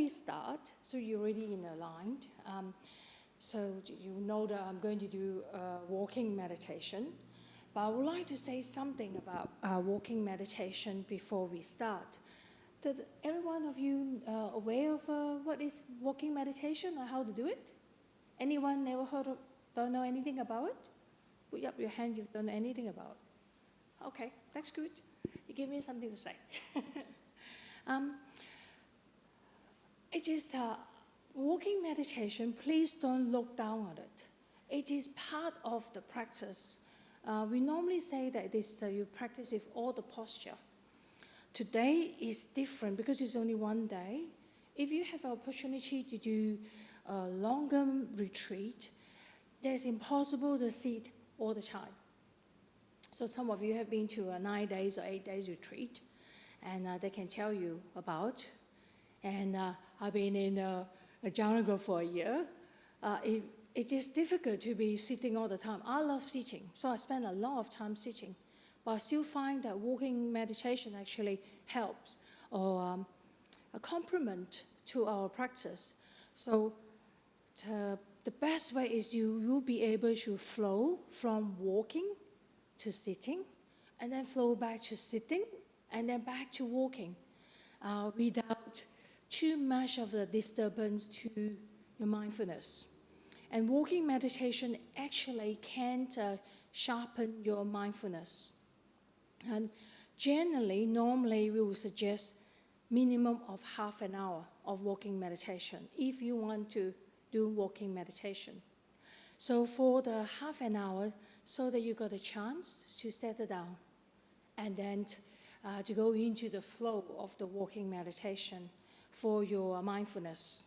we start, so you're already in a line. So you know that I'm going to do walking meditation. But I would like to say something about walking meditation before we start. Did every one of you aware of what is walking meditation or how to do it? Anyone never heard of, don't know anything about it? Put up your hand, you don't know anything about it. Okay, that's good. You give me something to say. It is walking meditation. Please don't look down on it. It is part of the practice. We normally say that this, you practice with all the posture. Today is different because it's only one day. If you have an opportunity to do a longer retreat, it's impossible to sit all the time. So some of you have been to a 9 days or 8 days retreat, and they can tell you about. And I've been in a jungle for a year. It is difficult to be sitting all the time. I love sitting, so I spend a lot of time sitting. But I still find that walking meditation actually helps or a complement to our practice. So the best way is you will be able to flow from walking to sitting, and then flow back to sitting, and then back to walking without too much of the disturbance to your mindfulness. And walking meditation actually can sharpen your mindfulness. And generally, normally, we will suggest minimum of half an hour of walking meditation if you want to do walking meditation. So for the half an hour, so that you got a chance to settle down and then to go into the flow of the walking meditation for your mindfulness.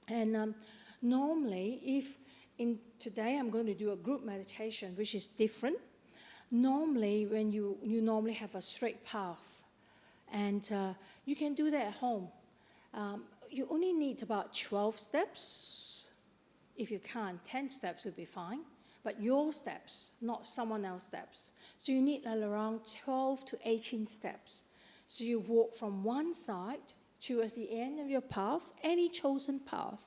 And normally, today I'm going to do a group meditation, which is different. Normally, when you normally have a straight path, and you can do that at home. You only need about 12 steps. If you can't, 10 steps would be fine. But your steps, not someone else's steps. So you need around 12 to 18 steps. So you walk from one side towards the end of your path, any chosen path.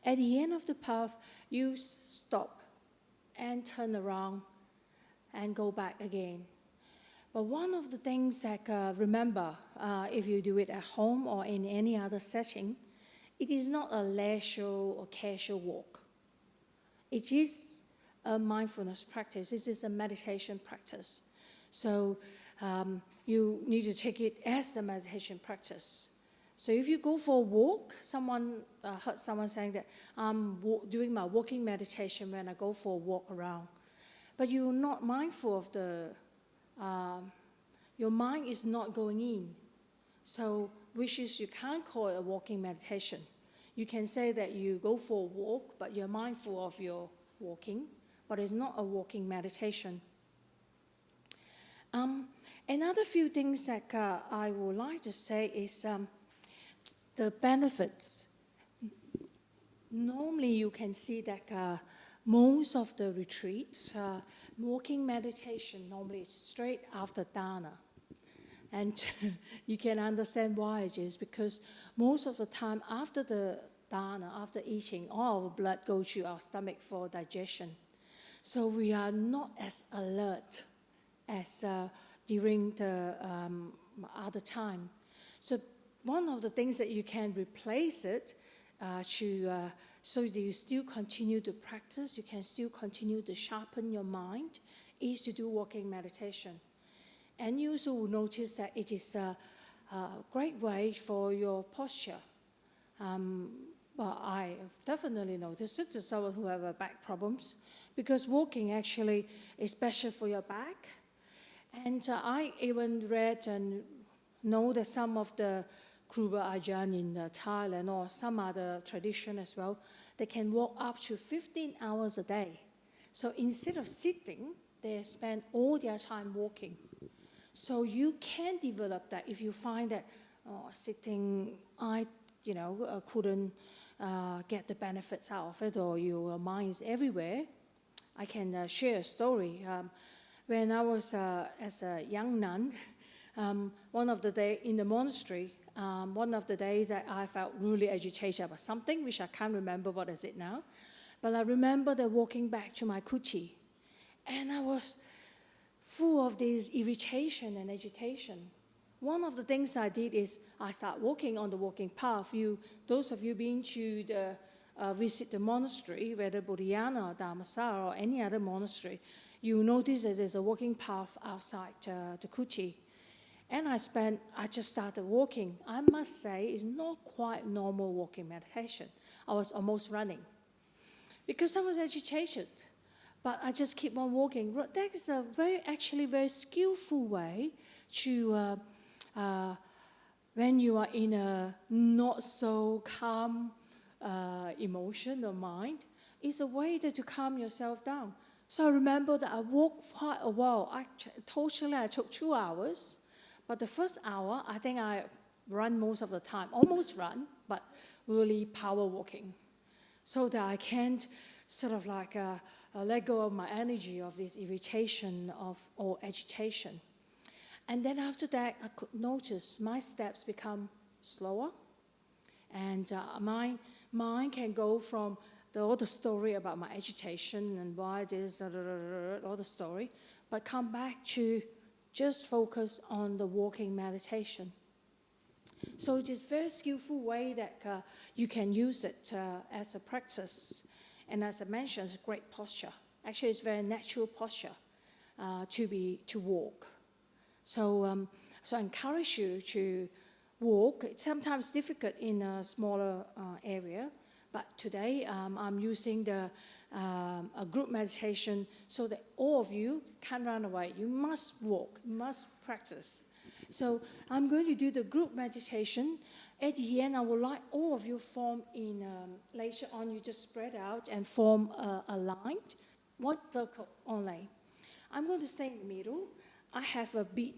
At the end of the path, you stop and turn around and go back again. But one of the things that remember, if you do it at home or in any other setting, it is not a leisure or casual walk. It is a mindfulness practice. This is a meditation practice. So you need to take it as a meditation practice. So if you go for a walk, heard someone saying that I'm doing my walking meditation when I go for a walk around. But you're not mindful of your mind is not going in. So which is you can't call it a walking meditation. You can say that you go for a walk, but you're mindful of your walking, but it's not a walking meditation. Another few things that I would like to say is the benefits. Normally you can see that most of the retreats, walking meditation normally is straight after dana. And you can understand why it is, because most of the time after the dana, after eating, all our blood goes to our stomach for digestion. So we are not as alert as during the other time. So one of the things that you can replace it so that you still continue to practice, you can still continue to sharpen your mind, is to do walking meditation. And you also will notice that it is a great way for your posture. Well, I have definitely noticed it as someone who have back problems, because walking actually is better for your back. And I even read and know that some of the 𝐸𝑚 Ajahn in Thailand or some other tradition as well, they can walk up to 15 hours a day. So instead of sitting, they spend all their time walking. So you can develop that if you find that sitting, couldn't get the benefits out of it, or your mind is everywhere. I can share a story. When I was as a young nun, one of the days in the monastery, one of the days that I felt really agitated about something, which I can't remember what is it now. But I remember that walking back to my 𝐸𝐶𝐸, and I was full of this irritation and agitation. One of the things I did is I started walking on the walking path. Those of you been to visit the monastery, whether Bodhiana, Dharmasara, or any other monastery, you notice that there's a walking path outside the 𝐸𝐶𝐸. And I just started walking. I must say, it's not quite normal walking meditation. I was almost running because I was agitated. But I just keep on walking. That is a actually very skillful way to, when you are in a not so calm emotion or mind, it's a way to calm yourself down. So I remember that I walked quite a while. I took 2 hours. But the first hour, I think I run most of the time, almost run, but really power walking, so that I can't sort of like let go of my energy of this irritation or agitation. And then after that, I could notice my steps become slower, and my mind can go from all the story about my agitation and why this, all the story, but come back to just focus on the walking meditation. So it is a very skillful way that you can use it as a practice. And as I mentioned, it's a great posture. Actually, it's a very natural posture to walk. So I encourage you to walk. It's sometimes difficult in a smaller area, but today I'm using a group meditation so that all of you can run away. You must walk, you must practice. So I'm going to do the group meditation. At the end, I would like all of you form in, later on you just spread out and form a line, one circle only. I'm going to stay in the middle. I have a bead.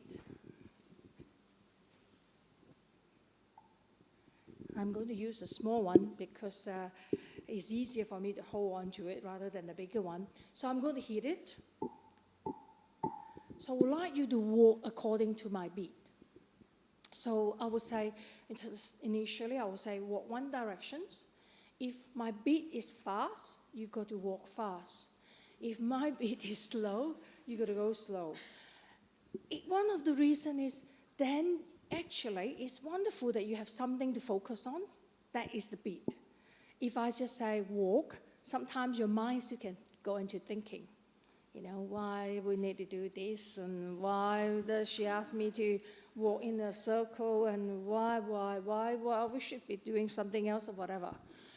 I'm going to use a small one because it's easier for me to hold on to it rather than the bigger one. So I'm going to hit it. So I would like you to walk according to my beat. So I would say, initially I would say walk one direction. If my beat is fast, you got to walk fast. If my beat is slow, you got to go slow. One of the reasons is then actually it's wonderful that you have something to focus on. That is the beat. If I just say walk, sometimes your mind still can go into thinking. You know, why we need to do this, and why does she ask me to walk in a circle, and why we should be doing something else or whatever.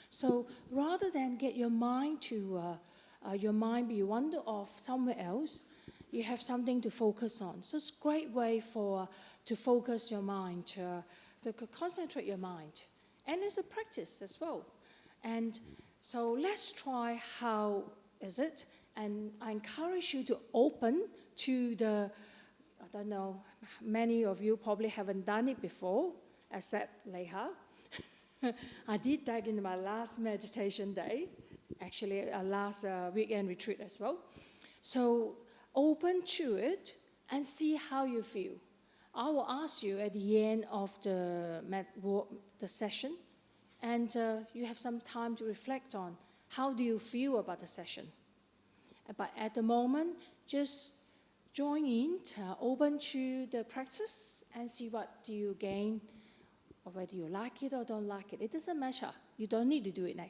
So rather than get your mind be wander off somewhere else, you have something to focus on. So it's a great way to focus your mind, to concentrate your mind. And it's a practice as well. And so let's try how is it. And I encourage you to open to I don't know, many of you probably haven't done it before, except Leha. I did that in my last meditation day, actually a last weekend retreat as well. So open to it and see how you feel. I will ask you at the end of the session, and you have some time to reflect on how do you feel about the session. But at the moment, just join in, open to the practice, and see what do you gain, or whether you like it or don't like it. It doesn't matter. You don't need to do it next